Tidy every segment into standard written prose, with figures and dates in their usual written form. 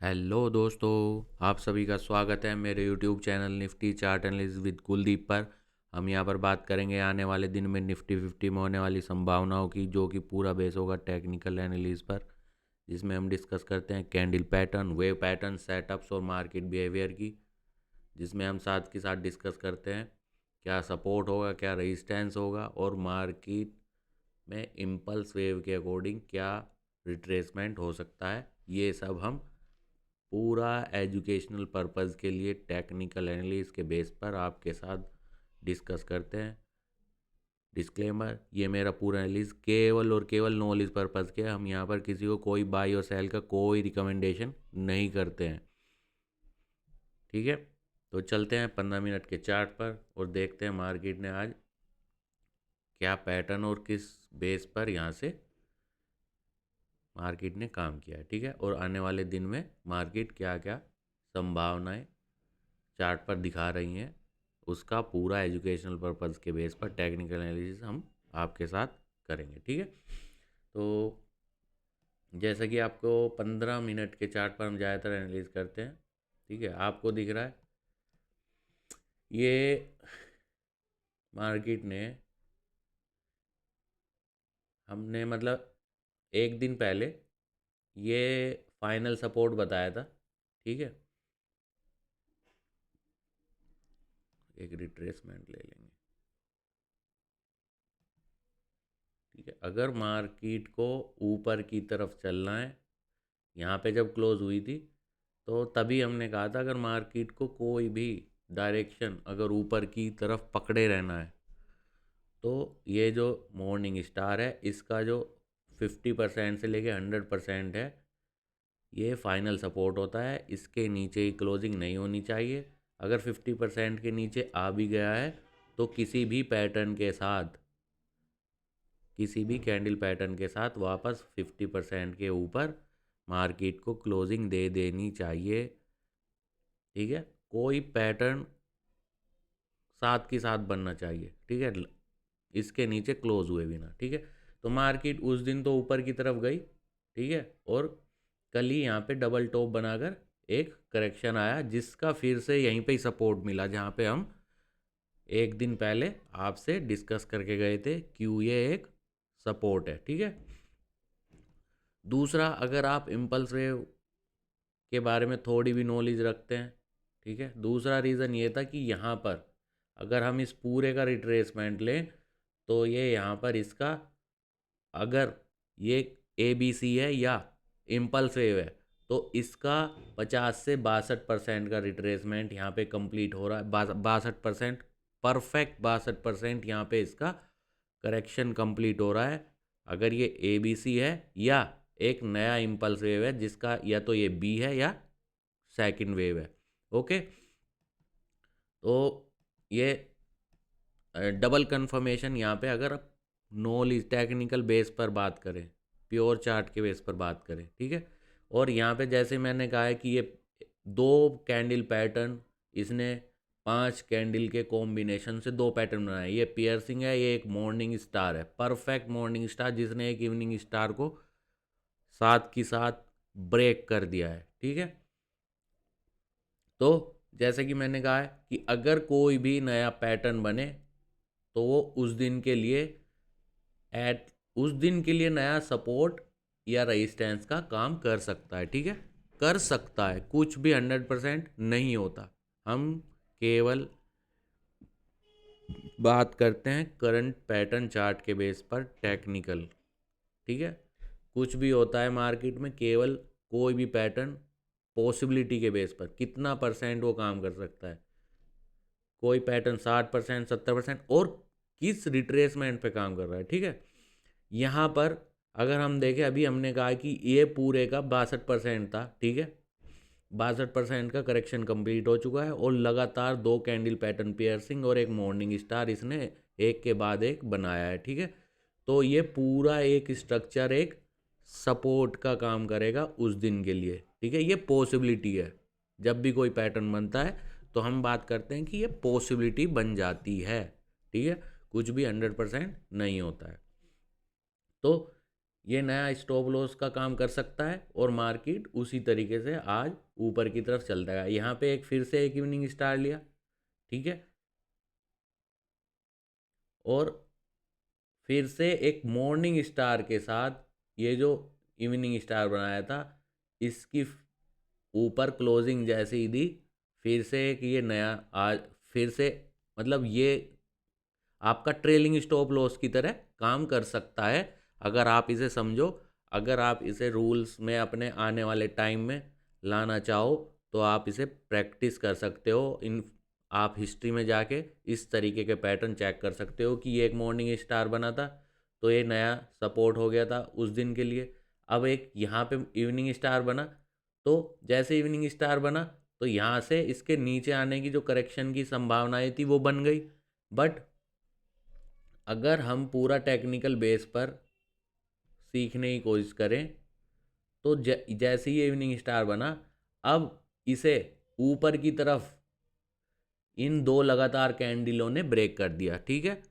Hello दोस्तों, आप सभी का स्वागत है मेरे YouTube channel Nifty chart analysis with Kuldeep पर। हम यहां पर बात करेंगे आने वाले दिन में निफ्टी 50 में होने वाली संभावनाओं की, जो कि पूरा बेस होगा टेक्निकल एनालिसिस पर, जिसमें हम डिस्कस करते हैं candle pattern, wave pattern, setups और मार्केट बिहेवियर की। जिसमें हम साथ के साथ डिस्कस करते हैं क्या सपोर्ट होगा, क्या रेजिस्टेंस होगा, और मार्केट में इम्पल्स वेव के अकॉर्डिंग क्या रिट्रेसमेंट हो सकता है। ये सब हम पूरा एजुकेशनल पर्पस के लिए टेक्निकल एनालिसिस के बेस पर आपके साथ डिस्कस करते हैं। डिस्क्लेमर, ये मेरा पूरा एनालिसिस केवल और केवल नॉलेज पर्पस के है। हम यहाँ पर किसी को कोई बाई और सेल का कोई रिकमेंडेशन नहीं करते हैं, ठीक है। तो चलते हैं 15 मिनट के चार्ट पर और देखते हैं मार्केट ने आज क्या पैटर्न और किस बेस पर यहाँ से मार्केट ने काम किया है, ठीक है। और आने वाले दिन में मार्केट क्या क्या संभावनाएं चार्ट पर दिखा रही हैं, उसका पूरा एजुकेशनल पर्पज़ के बेस पर टेक्निकल एनालिसिस हम आपके साथ करेंगे, ठीक है। तो जैसा कि आपको 15 मिनट के चार्ट पर हम ज़्यादातर एनालिसिस करते हैं, ठीक है। आपको दिख रहा है ये मार्केट ने, हमने मतलब एक दिन पहले ये फाइनल सपोर्ट बताया था, ठीक है। एक रिट्रेसमेंट ले लेंगे, ठीक है। अगर मार्केट को ऊपर की तरफ चलना है, यहाँ पे जब क्लोज हुई थी तो तभी हमने कहा था अगर मार्केट को कोई भी डायरेक्शन अगर ऊपर की तरफ पकड़े रहना है तो ये जो मॉर्निंग स्टार है इसका जो 50% से लेके 100% है, ये फाइनल सपोर्ट होता है। इसके नीचे ही क्लोजिंग नहीं होनी चाहिए। अगर 50% के नीचे आ भी गया है तो किसी भी पैटर्न के साथ, किसी भी कैंडल पैटर्न के साथ वापस 50% के ऊपर मार्केट को क्लोजिंग दे देनी चाहिए, ठीक है। कोई पैटर्न साथ के साथ बनना चाहिए, ठीक है, इसके नीचे क्लोज हुए बिना, ठीक है। तो मार्केट उस दिन तो ऊपर की तरफ गई, ठीक है, और कल ही यहाँ पे डबल टॉप बनाकर एक करेक्शन आया, जिसका फिर से यहीं पे ही सपोर्ट मिला, जहाँ पे हम एक दिन पहले आपसे डिस्कस करके गए थे क्यों ये एक सपोर्ट है, ठीक है। दूसरा, अगर आप इम्पल्स वेव के बारे में थोड़ी भी नॉलेज रखते हैं, ठीक है, दूसरा रीज़न ये था कि यहाँ पर अगर हम इस पूरे का रिट्रेसमेंट लें तो ये यहाँ पर इसका, अगर ये ए बी सी है या इम्पल्स वेव है तो इसका 50 से 62% का रिट्रेसमेंट यहाँ पे कंप्लीट हो रहा है। 62%, परफेक्ट 62% यहाँ पे इसका करेक्शन कंप्लीट हो रहा है। अगर ये ए बी सी है या एक नया इम्पल्स वेव है जिसका या तो ये बी है या सेकंड वेव है, ओके। तो ये डबल कंफर्मेशन यहाँ पे, अगर आप नॉलेज टेक्निकल बेस पर बात करें, प्योर चार्ट के बेस पर बात करें, ठीक है। और यहाँ पे जैसे मैंने कहा है कि ये दो कैंडल पैटर्न, इसने 5 कैंडल के कॉम्बिनेशन से दो पैटर्न बनाए। ये पियर्सिंग है, ये एक मॉर्निंग स्टार है, परफेक्ट मॉर्निंग स्टार, जिसने एक इवनिंग स्टार को साथ की साथ ब्रेक कर दिया है, ठीक है। तो जैसे कि मैंने कहा है कि अगर कोई भी नया पैटर्न बने तो वो उस दिन के लिए एट उस दिन के लिए नया सपोर्ट या रेजिस्टेंस का काम कर सकता है, ठीक है। कर सकता है, कुछ भी 100% नहीं होता। हम केवल बात करते हैं करंट पैटर्न चार्ट के बेस पर टेक्निकल, ठीक है। कुछ भी होता है मार्केट में, केवल कोई भी पैटर्न पॉसिबिलिटी के बेस पर कितना परसेंट वो काम कर सकता है। कोई पैटर्न 60%, 70% और किस रिट्रेसमेंट पे काम कर रहा है, ठीक है। यहाँ पर अगर हम देखें, अभी हमने कहा कि ये पूरे का 62% था, ठीक है। 62% का करेक्शन कंप्लीट हो चुका है और लगातार दो कैंडल पैटर्न पियर्सिंग और एक मॉर्निंग स्टार इसने एक के बाद एक बनाया है, ठीक है। तो ये पूरा एक स्ट्रक्चर एक सपोर्ट का काम करेगा उस दिन के लिए, ठीक है। ये पॉसिबिलिटी है, जब भी कोई पैटर्न बनता है तो हम बात करते हैं कि ये पॉसिबिलिटी बन जाती है, ठीक है। कुछ भी 100% नहीं होता है। तो ये नया स्टॉप लॉस का काम कर सकता है और मार्केट उसी तरीके से आज ऊपर की तरफ चलता है। यहाँ पे एक फिर से एक इवनिंग स्टार लिया, ठीक है, और फिर से एक मॉर्निंग स्टार के साथ ये जो इवनिंग स्टार बनाया था, इसकी ऊपर क्लोजिंग जैसे ही दी, फिर से एक ये नया आज फिर से, मतलब ये आपका ट्रेलिंग स्टॉप लॉस की तरह काम कर सकता है अगर आप इसे समझो। अगर आप इसे रूल्स में अपने आने वाले टाइम में लाना चाहो तो आप इसे प्रैक्टिस कर सकते हो। इन आप हिस्ट्री में जाके इस तरीके के पैटर्न चेक कर सकते हो कि ये एक मॉर्निंग स्टार बना था तो ये नया सपोर्ट हो गया था उस दिन के लिए। अब एक यहाँ पे इवनिंग स्टार बना, तो जैसे इवनिंग स्टार बना तो यहाँ से इसके नीचे आने की जो करेक्शन की संभावनाएं थी वो बन गई। बट अगर हम पूरा टेक्निकल बेस पर सीखने की कोशिश करें तो जैसे ही ये इवनिंग स्टार बना, अब इसे ऊपर की तरफ इन दो लगातार कैंडलों ने ब्रेक कर दिया, ठीक है।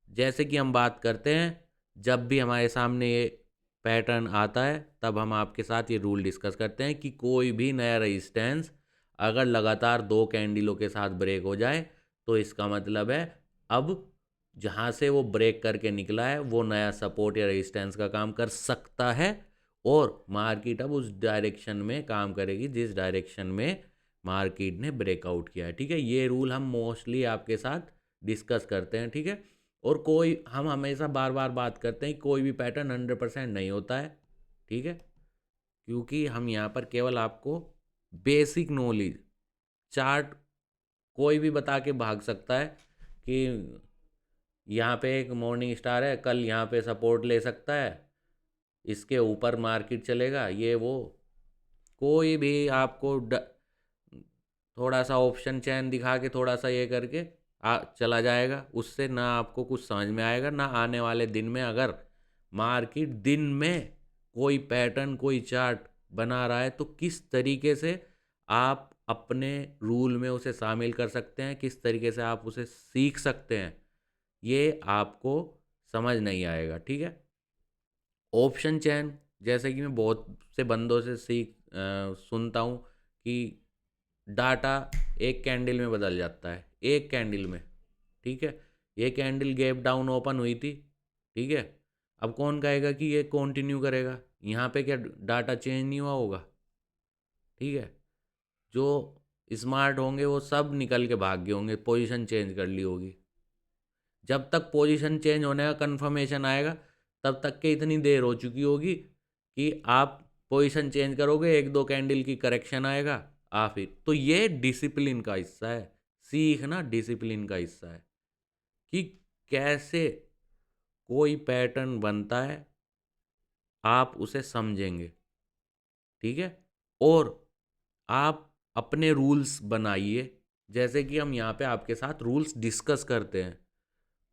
जैसे कि हम बात करते हैं, जब भी हमारे सामने ये पैटर्न आता है तब हम आपके साथ ये रूल डिस्कस करते हैं कि कोई भी नया रेजिस्टेंस अगर लगातार दो कैंडलों के साथ ब्रेक हो जाए तो इसका मतलब है अब जहाँ से वो ब्रेक करके निकला है वो नया सपोर्ट या रेजिस्टेंस का काम कर सकता है और मार्केट अब उस डायरेक्शन में काम करेगी जिस डायरेक्शन में मार्केट ने ब्रेकआउट किया है, ठीक है। ये रूल हम मोस्टली आपके साथ डिस्कस करते हैं, ठीक है। और कोई हम हमेशा बार बार बात करते हैं कि कोई भी पैटर्न 100% नहीं होता है, ठीक है, क्योंकि हम यहाँ पर केवल आपको बेसिक नॉलेज, चार्ट कोई भी बता के भाग सकता है कि यहाँ पे एक मॉर्निंग स्टार है, कल यहाँ पे सपोर्ट ले सकता है, इसके ऊपर मार्केट चलेगा, ये वो कोई भी आपको थोड़ा सा ऑप्शन चैन दिखा के थोड़ा सा ये करके चला जाएगा, उससे ना आपको कुछ समझ में आएगा ना आने वाले दिन में। अगर मार्केट दिन में कोई पैटर्न कोई चार्ट बना रहा है तो किस तरीके से आप अपने रूल में उसे शामिल कर सकते हैं, किस तरीके से आप उसे सीख सकते हैं, ये आपको समझ नहीं आएगा, ठीक है। ऑप्शन चैन, जैसे कि मैं बहुत से बंदों से सुनता हूँ कि डाटा एक कैंडल में बदल जाता है, एक कैंडल में, ठीक है। ये कैंडल गैप डाउन ओपन हुई थी, ठीक है। अब कौन कहेगा कि ये कंटिन्यू करेगा, यहाँ पे क्या डाटा चेंज नहीं हुआ होगा, ठीक है। जो स्मार्ट होंगे वो सब निकल के भाग गए होंगे, पोजीशन चेंज कर ली होगी। जब तक पोजीशन चेंज होने का कंफर्मेशन आएगा तब तक के इतनी देर हो चुकी होगी कि आप पोजीशन चेंज करोगे, एक दो कैंडल की करेक्शन आएगा, आ फिर तो ये डिसिप्लिन का हिस्सा है, सीखना डिसिप्लिन का हिस्सा है कि कैसे कोई पैटर्न बनता है, आप उसे समझेंगे, ठीक है। और आप अपने रूल्स बनाइए, जैसे कि हम यहाँ पे आपके साथ रूल्स डिस्कस करते हैं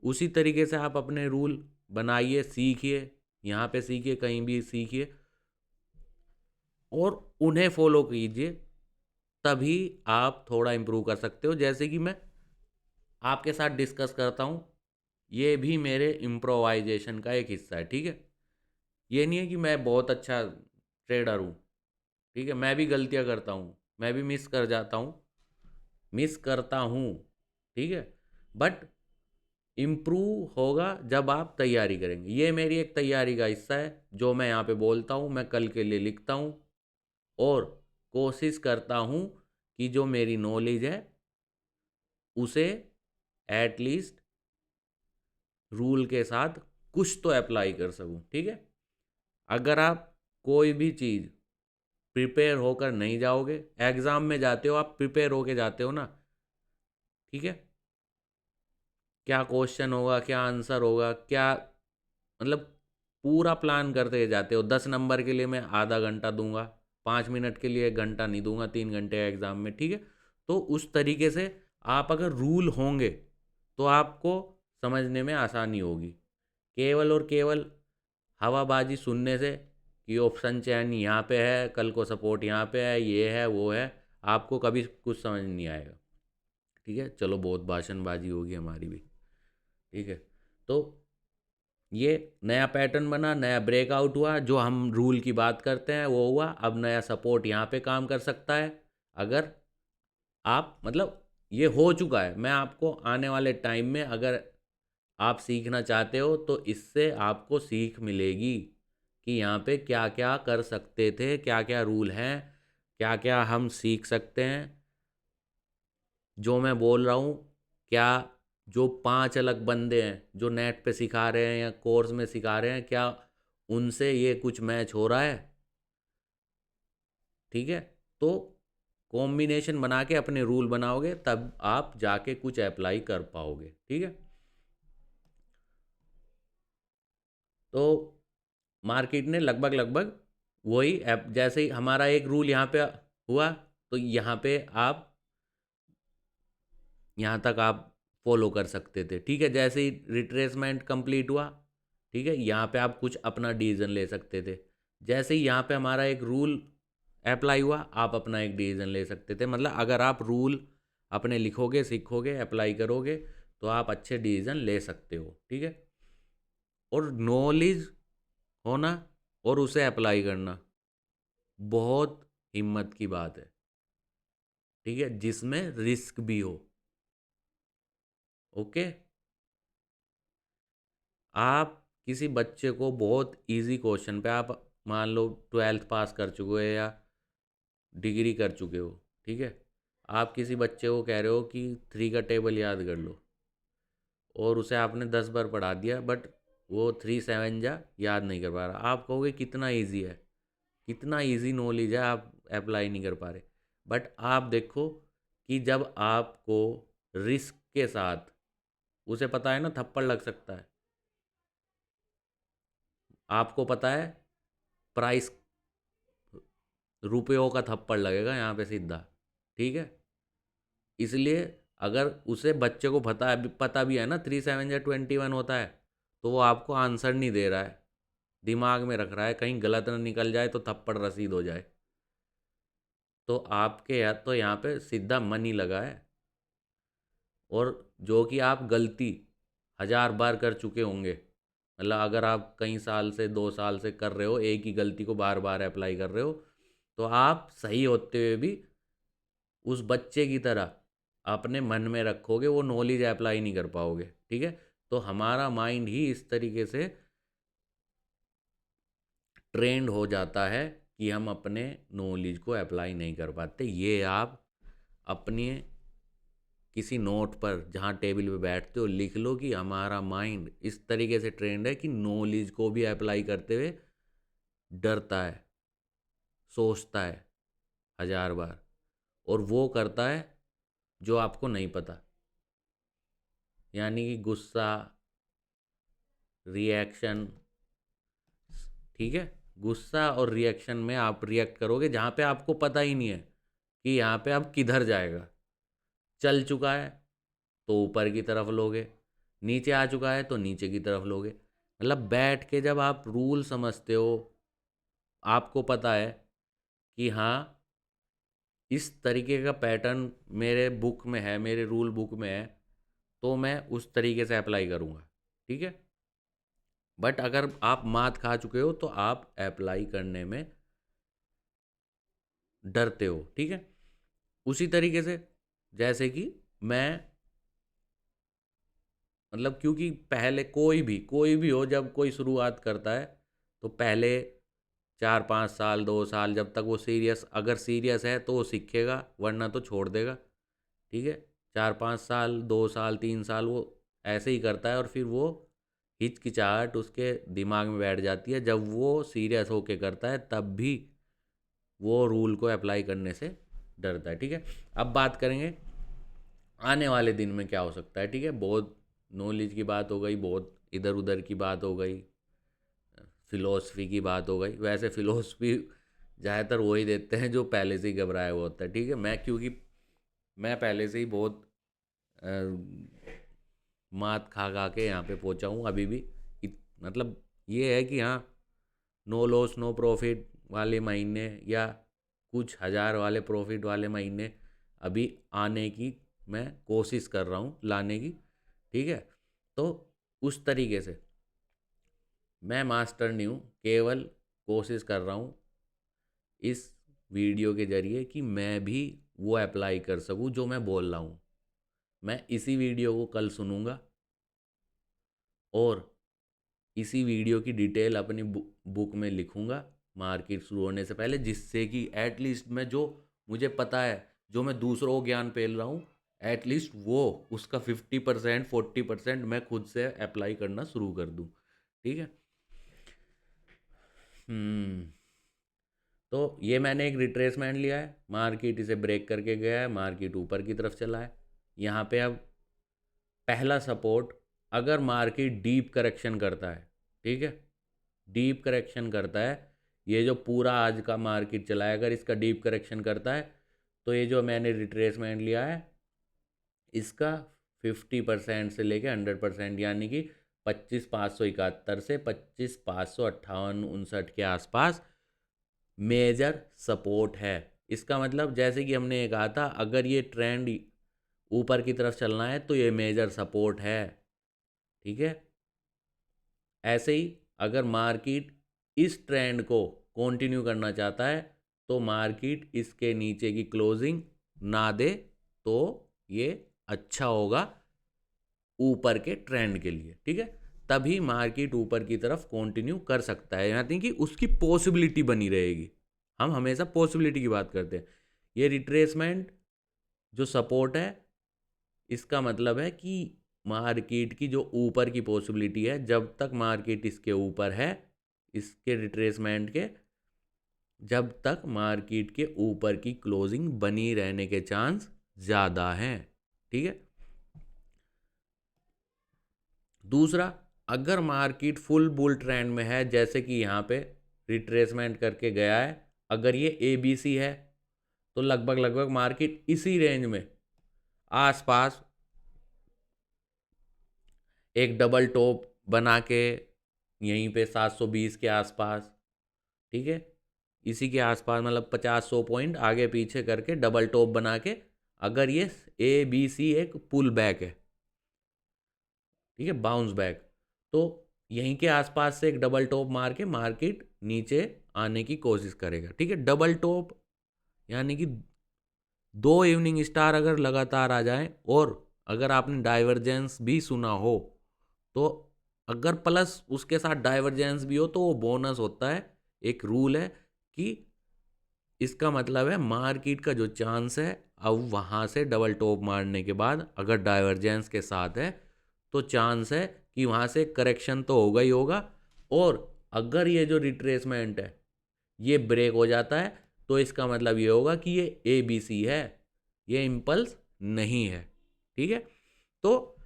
उसी तरीके से आप अपने रूल बनाइए, सीखिए, यहाँ पे सीखिए, कहीं भी सीखिए और उन्हें फॉलो कीजिए, तभी आप थोड़ा इम्प्रूव कर सकते हो। जैसे कि मैं आपके साथ डिस्कस करता हूँ, ये भी मेरे इम्प्रोवाइजेशन का एक हिस्सा है, ठीक है। ये नहीं है कि मैं बहुत अच्छा ट्रेडर हूँ, ठीक है, मैं भी गलतियाँ करता हूँ, मैं भी मिस करता हूँ, ठीक है। बट इम्प्रूव होगा जब आप तैयारी करेंगे, ये मेरी एक तैयारी का हिस्सा है जो मैं यहाँ पे बोलता हूँ, मैं कल के लिए लिखता हूँ और कोशिश करता हूँ कि जो मेरी नॉलेज है उसे एटलीस्ट रूल के साथ कुछ तो अप्लाई कर सकूँ, ठीक है। अगर आप कोई भी चीज़ प्रिपेयर होकर नहीं जाओगे, एग्ज़ाम में जाते हो आप प्रिपेयर होके जाते हो ना, ठीक है, क्या क्वेश्चन होगा, क्या आंसर होगा, क्या, मतलब पूरा प्लान करते जाते हो। 10 नंबर के लिए मैं आधा घंटा दूंगा, 5 मिनट के लिए 1 घंटा नहीं दूंगा, 3 घंटे एग्जाम में, ठीक है। तो उस तरीके से आप अगर रूल होंगे तो आपको समझने में आसानी होगी। केवल और केवल हवाबाजी सुनने से कि ऑप्शन चैन यहाँ पे है, कल को सपोर्ट यहाँ पे है, ये है वो है, आपको कभी कुछ समझ नहीं आएगा, ठीक है। चलो बहुत भाषणबाजी होगी हमारी भी, ठीक है। तो ये नया पैटर्न बना, नया ब्रेकआउट हुआ, जो हम रूल की बात करते हैं वो हुआ। अब नया सपोर्ट यहाँ पे काम कर सकता है। अगर आप मतलब ये हो चुका है, मैं आपको आने वाले टाइम में अगर आप सीखना चाहते हो तो इससे आपको सीख मिलेगी कि यहाँ पे क्या क्या कर सकते थे, क्या क्या रूल हैं, क्या क्या हम सीख सकते हैं। जो मैं बोल रहा हूँ, क्या जो 5 अलग बंदे हैं जो नेट पे सिखा रहे हैं या कोर्स में सिखा रहे हैं, क्या उनसे ये कुछ मैच हो रहा है? ठीक है। तो कॉम्बिनेशन बना के अपने रूल बनाओगे तब आप जाके कुछ अप्लाई कर पाओगे। ठीक है। तो मार्केट ने लगभग लगभग वही ऐप, जैसे ही हमारा एक रूल यहाँ पे हुआ तो यहाँ पे आप यहाँ तक आप फॉलो कर सकते थे। ठीक है। जैसे ही रिट्रेसमेंट कंप्लीट हुआ, ठीक है, यहाँ पे आप कुछ अपना डिसीजन ले सकते थे। जैसे ही यहाँ पे हमारा एक रूल अप्लाई हुआ, आप अपना एक डिसीजन ले सकते थे। मतलब अगर आप रूल अपने लिखोगे, सीखोगे, अप्लाई करोगे तो आप अच्छे डिसीजन ले सकते हो। ठीक है। और नॉलेज होना और उसे अप्लाई करना बहुत हिम्मत की बात है। ठीक है। जिसमें रिस्क भी हो। ओके। आप किसी बच्चे को बहुत इजी क्वेश्चन पे, आप मान लो 12th पास कर चुके हो या डिग्री कर चुके हो, ठीक है, आप किसी बच्चे को कह रहे हो कि 3 का टेबल याद कर लो, और उसे आपने 10 बार पढ़ा दिया बट वो 3 7 जा याद नहीं कर पा रहा। आप कहोगे कितना ईजी है, कितना इजी नॉलेज है, आप अप्लाई नहीं कर पा रहे। बट आप देखो कि जब आपको रिस्क के साथ, उसे पता है ना थप्पड़ लग सकता है, आपको पता है प्राइस रुपयों का थप्पड़ लगेगा यहाँ पे सीधा। ठीक है। इसलिए अगर उसे बच्चे को पता भी है ना 3 7 या 21 होता है, तो वो आपको आंसर नहीं दे रहा है, दिमाग में रख रहा है कहीं गलत ना निकल जाए तो थप्पड़ रसीद हो जाए। तो आपके या तो यहाँ पे सीधा मन ही लगा है। और जो कि आप गलती 1000 बार कर चुके होंगे, मतलब अगर आप कई साल से 2 साल से कर रहे हो, एक ही गलती को बार बार अप्लाई कर रहे हो, तो आप सही होते हुए भी उस बच्चे की तरह अपने मन में रखोगे, वो नॉलेज अप्लाई नहीं कर पाओगे। ठीक है। तो हमारा माइंड ही इस तरीके से ट्रेंड हो जाता है कि हम अपने नॉलेज को अप्लाई नहीं कर पाते। ये आप अपने किसी नोट पर जहाँ टेबल पे बैठते हो लिख लो कि हमारा माइंड इस तरीके से ट्रेंड है कि नॉलेज को भी अप्लाई करते हुए डरता है, सोचता है 1000 बार, और वो करता है जो आपको नहीं पता। यानी कि गुस्सा, रिएक्शन, ठीक है, गुस्सा और रिएक्शन में आप रिएक्ट करोगे जहाँ पे आपको पता ही नहीं है कि यहाँ पे अब किधर जाएगा। चल चुका है तो ऊपर की तरफ लोगे, नीचे आ चुका है तो नीचे की तरफ लोगे। मतलब बैठ के जब आप रूल समझते हो, आपको पता है कि हाँ इस तरीके का पैटर्न मेरे बुक में है, मेरे रूल बुक में है, तो मैं उस तरीके से अप्लाई करूँगा। ठीक है। बट अगर आप मात खा चुके हो तो आप अप्लाई करने में डरते हो। ठीक है। उसी तरीके से जैसे कि मैं, मतलब क्योंकि पहले कोई भी हो, जब कोई शुरुआत करता है तो पहले 4 5 साल 2 साल जब तक वो सीरियस, अगर सीरियस है तो वो सीखेगा, वरना तो छोड़ देगा। ठीक है। 4 5 साल 2 साल 3 साल वो ऐसे ही करता है, और फिर वो हिचकिचाहट उसके दिमाग में बैठ जाती है। जब वो सीरियस होके करता है तब भी वो रूल को अप्लाई करने से डरता है। ठीक है। अब बात करेंगे आने वाले दिन में क्या हो सकता है। ठीक है। बहुत नॉलेज की बात हो गई, बहुत इधर उधर की बात हो गई, फिलोसफी की बात हो गई। वैसे फिलोसफी ज़्यादातर वही देते हैं जो पहले से ही घबराया हुआ होता है। ठीक है। मैं क्योंकि मैं पहले से ही बहुत अ, मात खा खा के यहाँ पे पहुँचा हूँ अभी भी। मतलब ये है कि हाँ, नो लॉस नो प्रॉफिट वाले महीने या कुछ हज़ार वाले प्रॉफिट वाले महीने अभी आने की मैं कोशिश कर रहा हूँ लाने की। ठीक है। तो उस तरीके से मैं मास्टर नहीं हूँ, केवल कोशिश कर रहा हूँ इस वीडियो के जरिए कि मैं भी वो अप्लाई कर सकूँ जो मैं बोल रहा हूँ। मैं इसी वीडियो को कल सुनूंगा और इसी वीडियो की डिटेल अपनी बुक में लिखूंगा मार्केट शुरू होने से पहले, जिससे कि एटलीस्ट मैं जो मुझे पता है, जो मैं दूसरों को ज्ञान पेल रहा हूँ, एटलीस्ट वो उसका 50% 40% मैं खुद से अप्लाई करना शुरू कर दूँ। ठीक है। हम्म। तो ये मैंने एक रिट्रेसमेंट लिया है, मार्केट इसे ब्रेक करके गया है, मार्केट ऊपर की तरफ चला है। यहाँ पे अब पहला सपोर्ट, अगर मार्केट डीप करेक्शन करता है, ठीक है, डीप करेक्शन करता है, ये जो पूरा आज का मार्केट चला है, अगर इसका डीप करेक्शन करता है, तो ये जो मैंने रिट्रेसमेंट लिया है इसका 50% से लेके 100%, यानी कि 25,571 से 25,558-59 के आसपास मेजर सपोर्ट है। इसका मतलब जैसे कि हमने ये कहा था, अगर ये ट्रेंड ऊपर की तरफ चलना है तो ये मेजर सपोर्ट है। ठीक है। ऐसे ही अगर मार्केट इस ट्रेंड को कंटिन्यू करना चाहता है तो मार्केट इसके नीचे की क्लोजिंग ना दे तो ये अच्छा होगा ऊपर के ट्रेंड के लिए। ठीक है। तभी मार्केट ऊपर की तरफ कंटिन्यू कर सकता है, यानी कि उसकी पॉसिबिलिटी बनी रहेगी। हम हमेशा पॉसिबिलिटी की बात करते हैं। ये रिट्रेसमेंट जो सपोर्ट है, इसका मतलब है कि मार्केट की जो ऊपर की पॉसिबिलिटी है, जब तक मार्केट इसके ऊपर है, इसके रिट्रेसमेंट के, जब तक मार्केट के ऊपर की क्लोजिंग बनी रहने के चांस ज़्यादा हैं। ठीक है। दूसरा, अगर मार्केट फुल बुल ट्रेंड में है, जैसे कि यहाँ पे रिट्रेसमेंट करके गया है, अगर ये ABC है तो लगभग लगभग मार्केट इसी रेंज में आसपास एक डबल टॉप बना के यहीं पे 720 के आसपास, ठीक है, इसी के आसपास, मतलब 50-100 पॉइंट आगे पीछे करके डबल टॉप बना के, अगर ये ABC एक पुल बैक है, ठीक है, बाउंस बैक, तो यहीं के आसपास से एक डबल टॉप मार के मार्केट नीचे आने की कोशिश करेगा। ठीक है। डबल टॉप यानी कि 2 इवनिंग स्टार अगर लगातार आ जाएं, और अगर आपने डाइवर्जेंस भी सुना हो तो अगर प्लस उसके साथ डाइवर्जेंस भी हो तो वो बोनस होता है। एक रूल है कि इसका मतलब है मार्केट का जो चांस है, अब वहाँ से डबल टॉप मारने के बाद अगर डाइवर्जेंस के साथ है तो चांस है कि वहाँ से करेक्शन तो होगा ही होगा, और अगर ये जो रिट्रेसमेंट है ये ब्रेक हो जाता है तो इसका मतलब ये होगा कि ये ABC है, ये इम्पल्स नहीं है। ठीक है। तो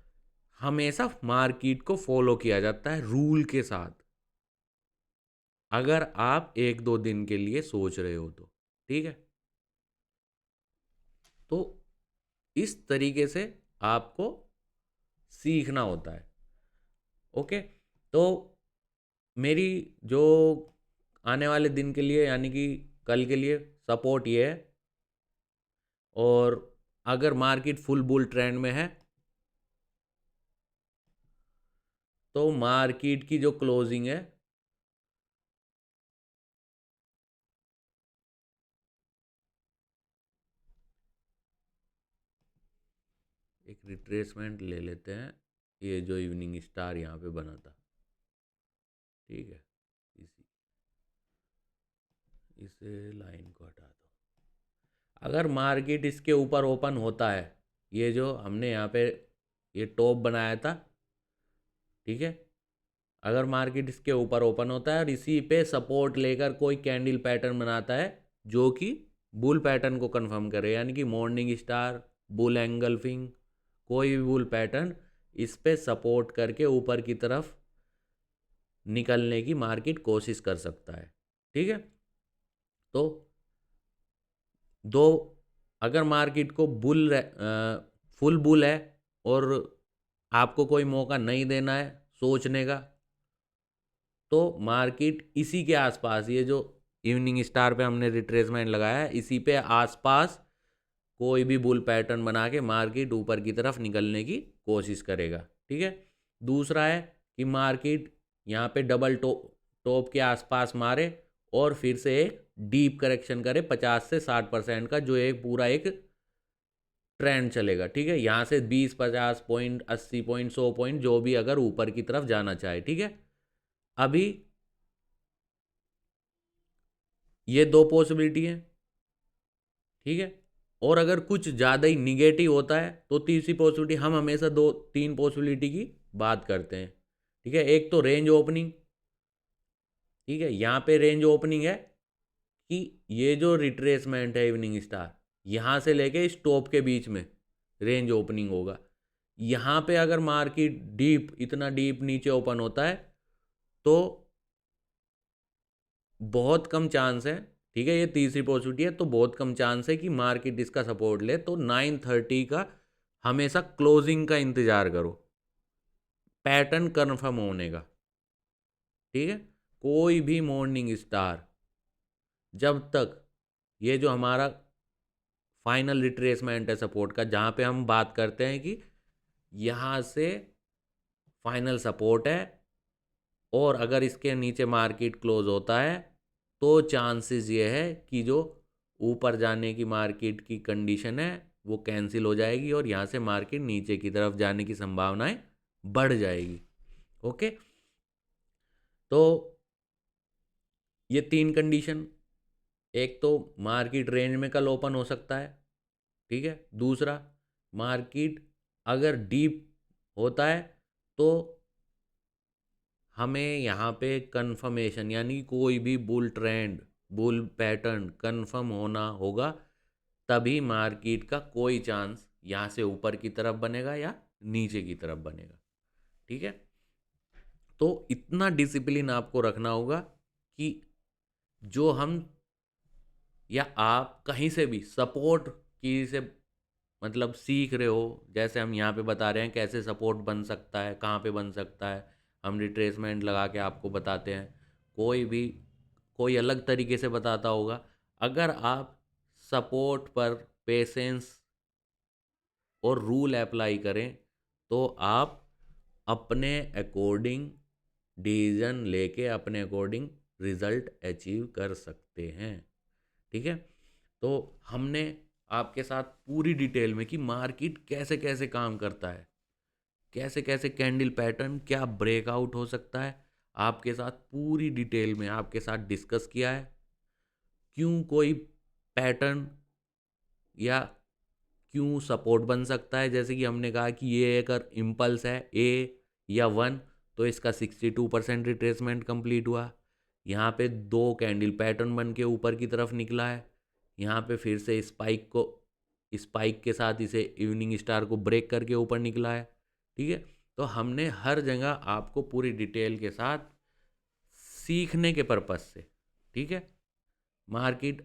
हमेशा मार्केट को फॉलो किया जाता है रूल के साथ, अगर आप 1-2 दिन के लिए सोच रहे हो तो। ठीक है। तो इस तरीके से आपको सीखना होता है। ओके। तो मेरी जो आने वाले दिन के लिए, यानी कि कल के लिए सपोर्ट ये है, और अगर मार्केट फुल बुल ट्रेंड में है तो मार्केट की जो क्लोजिंग है एक रिट्रेसमेंट ले लेते हैं, ये जो इवनिंग स्टार यहाँ पे बना था, ठीक है, इसी इसे लाइन को हटा दो। अगर मार्केट इसके ऊपर ओपन होता है, ये जो हमने यहाँ पे ये टॉप बनाया था, ठीक है, अगर मार्केट इसके ऊपर ओपन होता है और इसी पे सपोर्ट लेकर कोई कैंडल पैटर्न बनाता है जो कि बुल पैटर्न को कंफर्म करे, यानी कि मॉर्निंग स्टार, बुल एंगल्फिंग, कोई भी बुल पैटर्न इस पे सपोर्ट करके ऊपर की तरफ निकलने की मार्केट कोशिश कर सकता है। ठीक है। तो दो, अगर मार्केट को फुल बुल है और आपको कोई मौका नहीं देना है सोचने का, तो मार्केट इसी के आसपास, ये जो इवनिंग स्टार पे हमने रिट्रेसमेंट लगाया है, इसी पे आसपास कोई भी बुल पैटर्न बना के मार्केट ऊपर की तरफ निकलने की कोशिश करेगा। ठीक है। दूसरा है कि मार्केट यहाँ पे डबल टॉप के आसपास मारे और फिर से एक डीप करेक्शन करे 50 से 60% का, जो एक पूरा एक ट्रेंड चलेगा। ठीक है, यहाँ से 20, 50 पॉइंट, 80 पॉइंट, 100 पॉइंट, जो भी अगर ऊपर की तरफ जाना चाहे। ठीक है, अभी ये दो पॉसिबिलिटी है। ठीक है, और अगर कुछ ज़्यादा ही निगेटिव होता है तो तीसरी पॉसिबिलिटी, हम हमेशा दो तीन पॉसिबिलिटी की बात करते हैं। ठीक है, एक तो रेंज ओपनिंग। ठीक है, यहाँ पे रेंज ओपनिंग है कि ये जो रिट्रेसमेंट है इवनिंग स्टार, यहाँ से लेके इस टॉप के बीच में रेंज ओपनिंग होगा। यहाँ पे अगर मार्केट डीप, इतना डीप नीचे ओपन होता है तो बहुत कम चांस है। ठीक है, ये तीसरी पॉसिबिलिटी है, तो बहुत कम चांस है कि मार्केट इसका सपोर्ट ले। तो 9:30 का हमेशा क्लोजिंग का इंतजार करो, पैटर्न कन्फर्म होने का। ठीक है, कोई भी मॉर्निंग स्टार जब तक ये जो हमारा फाइनल रिट्रेसमेंट है सपोर्ट का, जहाँ पे हम बात करते हैं कि यहाँ से फाइनल सपोर्ट है और अगर इसके नीचे मार्केट क्लोज होता है तो चांसेस ये है कि जो ऊपर जाने की मार्केट की कंडीशन है वो कैंसिल हो जाएगी और यहाँ से मार्केट नीचे की तरफ जाने की संभावनाएं बढ़ जाएगी। ओके, तो ये तीन कंडीशन, एक तो मार्केट रेंज में कल ओपन हो सकता है। ठीक है, दूसरा मार्केट अगर डीप होता है तो हमें यहाँ पे कंफर्मेशन, यानी कोई भी bull trend, bull pattern confirm होना होगा, तभी मार्केट का कोई चांस यहाँ से ऊपर की तरफ बनेगा या नीचे की तरफ बनेगा। ठीक है, तो इतना डिसिप्लिन आपको रखना होगा कि जो हम या आप कहीं से भी सपोर्ट की से मतलब सीख रहे हो, जैसे हम यहाँ पे बता रहे हैं कैसे सपोर्ट बन सकता है, कहाँ पे बन सकता है, हम रिट्रेसमेंट लगा के आपको बताते हैं। कोई भी कोई अलग तरीके से बताता होगा। अगर आप सपोर्ट पर पेशेंस और रूल अप्लाई करें तो आप अपने अकॉर्डिंग डिसीजन लेके अपने अकॉर्डिंग रिजल्ट अचीव कर सकते हैं। ठीक है, तो हमने आपके साथ पूरी डिटेल में कि मार्केट कैसे कैसे काम करता है, कैसे कैसे कैंडल पैटर्न क्या ब्रेकआउट हो सकता है, आपके साथ पूरी डिटेल में आपके साथ डिस्कस किया है। क्यों कोई पैटर्न या क्यों सपोर्ट बन सकता है, जैसे कि हमने कहा कि ये अगर इम्पल्स है ए या 1 तो इसका 62% रिट्रेसमेंट कंप्लीट हुआ। यहाँ पे दो कैंडल पैटर्न बन के ऊपर की तरफ निकला है, यहाँ पे फिर से स्पाइक के साथ इसे इवनिंग स्टार को ब्रेक करके ऊपर निकला है। ठीक है, तो हमने हर जगह आपको पूरी डिटेल के साथ सीखने के पर्पस से, ठीक है, मार्केट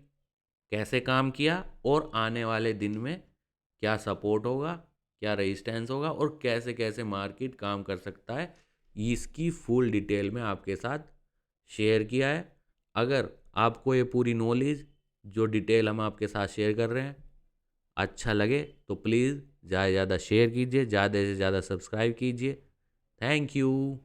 कैसे काम किया और आने वाले दिन में क्या सपोर्ट होगा, क्या रेजिस्टेंस होगा और कैसे कैसे मार्केट काम कर सकता है, इसकी फुल डिटेल में आपके साथ शेयर किया है। अगर आपको ये पूरी नॉलेज जो डिटेल हम आपके साथ शेयर कर रहे हैं अच्छा लगे तो प्लीज़ ज़्यादा से ज़्यादा शेयर कीजिए, ज़्यादा से ज़्यादा सब्सक्राइब कीजिए। Thank you.